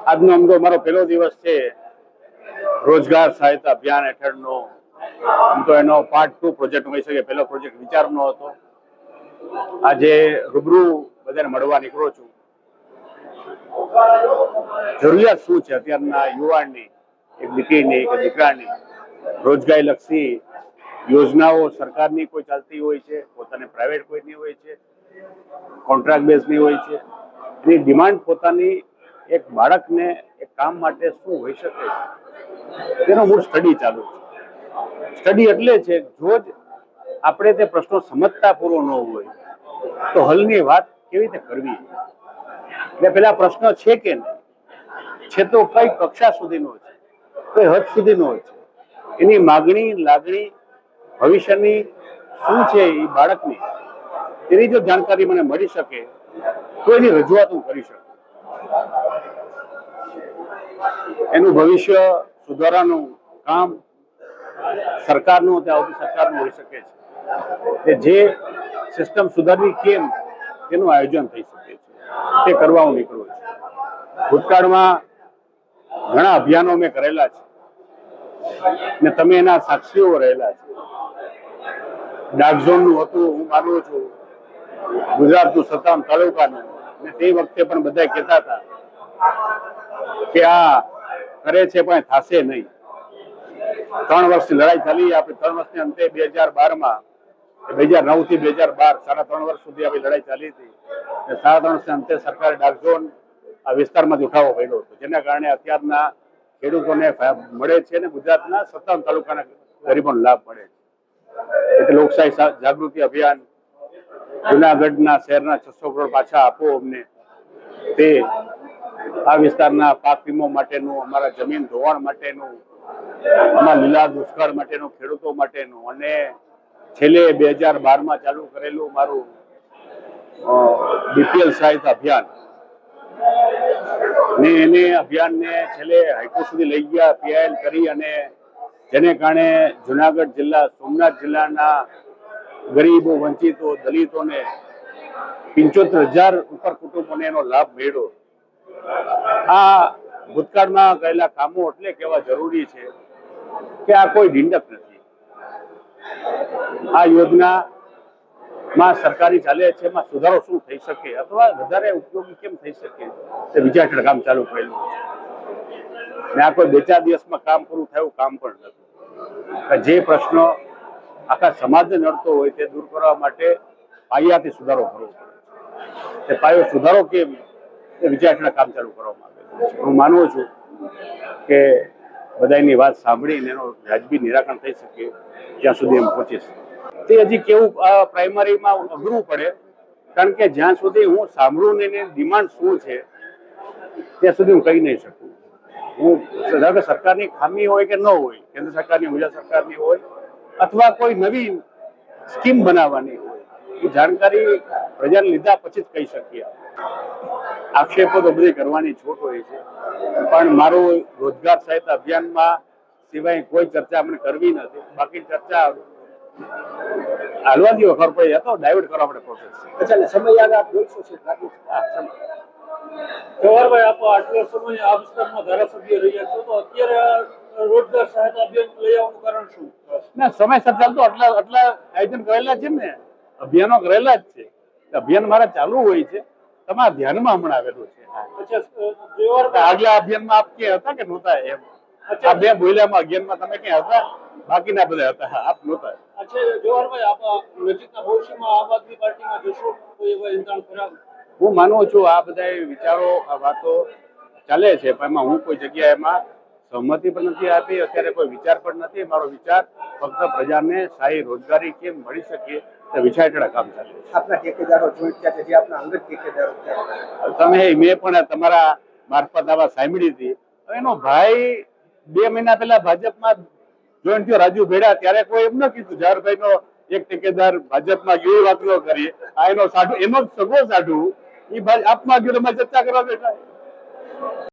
આજનો અમારો પહેલો દિવસ છે રોજગાર સહાયતા અભિયાન હેઠળનો. તો એનો પાર્ટ 2 પ્રોજેક્ટ હોઈ શકે. પહેલો પ્રોજેક્ટ વિચારનો હતો. આજે રૂબરૂ બધાને મળવા નીકળો છું. જરૂરિયાત શું છે અત્યારના યુવાનની, એક દીકરીની, એક દીકરાની? રોજગારી લક્ષી યોજનાઓ સરકારની કોઈ ચાલતી હોય છે, પોતાને પ્રાઇવેટ કોઈની હોય છે, કોન્ટ્રાક્ટ બેઝની હોય છે. એની ડિમાન્ડ પોતાની એક બાળકને એક કામ માટે શું હોઈ શકે છે તેનો મૂળ સ્ટડી ચાલુ છે. સ્ટડી એટલે છે જો જ આપણે તે પ્રશ્નો સમજતા પૂરો ન હોય તો હલની વાત કેવી રીતે કરવી. એટલે પેલા પ્રશ્ન છે કે નહીં છે તો કઈ કક્ષા સુધીનો છે, કઈ હદ સુધીનો છે, એની માગણી લાગણી ભવિષ્યની શું છે એ બાળકની, તેની જો જાણકારી મને મળી શકે તો એની રજૂઆત હું કરી શકું. એનું ભવિષ્ય સુધારવાનું કામ સરકારનું સરકારનું હોઈ શકે છે. જે સિસ્ટમ સુધારવી કેમ તેનું આયોજન થઈ શકે છે તે કરવા હું નીકળું છું. ભૂતકાળમાં ઘણા અભિયાનો મેં કરેલા છે ને તમે એના સાક્ષીઓ રહેલા છે. ડાર્ક ઝોનનું હતું, હું માનું છું ગુજરાતનું 57 તાલુકાનું, ને તે વખતે પણ બધા કહેતા હતા કે આ કરે છે પણ થશે નહીં. 3 વર્ષની લડાઈ ચાલી. આપણે 3 વર્ષની અંતે 2012માં 2009 થી 2012 3.5 વર્ષ સુધી આપણી લડાઈ ચાલી હતી. 3.5 વર્ષના અંતે સરકારે ડાર્ક ઝોન આ વિસ્તારમાંથી ઉઠાવવો પડ્યો હતો, જેના કારણે અત્યારના ખેડૂતોને મળે છે અને ગુજરાતના 57 તાલુકાના ગરીબોને લાભ મળે છે. એટલે લોકશાહી જાગૃતિ અભિયાન, જુનાગઢના શહેરના 600 કરોડ પાછા આપો અમને, તે આ વિસ્તારના પાક વીમો માટેનું, અમારા જમીન ધોવાણ માટેનું, અમારા લીલા દુષ્કાળ માટેનું, ખેડૂતો માટેનું, અને છેલ્લે 2012માં ચાલુ કરેલું મારું બીપીએલ સહાયતા અભિયાન ને એને અભિયાનને છેલ્લે હાઈકોર્ટ સુધી લઈ ગયા, પીઆઈએલ કરી, અને જેને કારણે જુનાગઢ જિલ્લા, સોમનાથ જિલ્લાના ગરીબો, વંચિતો, દલિતોને 75,000 ઉપર કુટુંબોને એનો લાભ મળ્યો. આ ભૂતકાળમાં કરેલા કામો એટલે કેવા જરૂરી છે કે આ કોઈ ઢીંડક નથી. આ યોજનામાં સરકારી ચાલે છે, એમાં સુધારો શું થઈ શકે અથવા વધારે ઉપયોગી કેમ થઈ શકે તે વિચાર કામ ચાલુ કરેલું છે. ને આ કોઈ 2-4 દિવસમાં કામ પૂરું થયું કામ પણ નથી. જે પ્રશ્નો આખા સમાજને નડતો હોય તે દૂર કરવા માટે પાયાથી સુધારો કરવો પડે. તે પાયો સુધારો કેમ તે વિચારણા કામ ચાલુ કરવામાં આવેલું છે. હું માનું છું કે બધાની વાત સાંભળીને એનો વ્યાજબી નિરાકરણ થઈ શકે ત્યાં સુધી એમ પહોંચીશ. તે હજી કેવું પ્રાઇમરીમાં અઘરું પડે, કારણ કે જ્યાં સુધી હું સાંભળું ને એની ડિમાન્ડ શું છે ત્યાં સુધી હું કહી નહીં શકું. હું સરકારની ખામી હોય કે ન હોય, કેન્દ્ર સરકારની, ગુજરાત સરકારની હોય, અથવા કોઈ નવી સ્કીમ બનાવવાની હોય, એ જાણકારી પ્રજાને લીધા પછી જ કહી શકીએ. આક્ષેપો તો બધી કરવાની છૂટ હોય છે, પણ મારું રોજગાર સહાયતા અભિયાનમાં સિવાય કોઈ ચર્ચા આપણે કરવી નથી. બાકી ચર્ચા હાલવા દીવો, ખબર પડે તો ડાયવર્ટ કરવા માટે પ્રોસેસ છે. અચ્છા, સમય યાદ આપ જોઈશું છે. જવાહરભાઈ, આપ આટલો સમય આ વિસ્તારમાં ધારાસભ્ય રહ્યા છો, તો અત્યારે રોજગાર સહાયતા અભિયાન લઈ આવવાનું કારણ શું? ના, સમયસર ચાલતો આટલા આયોજન કરેલા છે ને, અભિયાનો કરેલા જ છે. અભિયાન મારા ચાલુ હોય છે, તમારા ધ્યાનમાં હમણાં આવેલું છે. આગલા અભિયાનમાં આપ ક્યાં હતા કે નહોતા? એમ આ બે બોલ્યામાં અભિયાનમાં તમે ક્યાં હતા? બાકીના બધા હતા, આપ નહોતા. અચ્છા જવાહરભાઈ, આપ નજીકના ભવિષ્યમાં આમ આદમી પાર્ટીમાં જશો તો એવા ઇંધાણ ખરાબ? હું માનું છું આ બધા વિચારો, આ વાતો ચાલે છે, પણ એમાં હું કોઈ જગ્યાએ એમાં સહમતિ પણ નથી આપી. અત્યારે કોઈ વિચાર પણ નથી. મારો વિચાર ફક્ત પ્રજાને સારી રોજગારી કેમ મળી શકે તે વિચારણા કામ ચાલે છે. આપના ઠેકેદારો જોઈન્ટ થયા છે, જે આપના અંગત ઠેકેદારો તમે મેં પણ તમારા મારફત આવા સાંભળી હતી. એનો ભાઈ 2 મહિના પહેલા ભાજપમાં જોઈન્ટ થયો, રાજુ ભેડા, ત્યારે કોઈ એમ ન કીધું જવાહરભાઈ નો એક ઠેકેદાર ભાજપમાં ગયો, વાત ન કરી. આ એનો સાઢુ, એનો સગો સાઢુ, એ આપમાં ગયો, ચર્ચા કરવા બેઠા.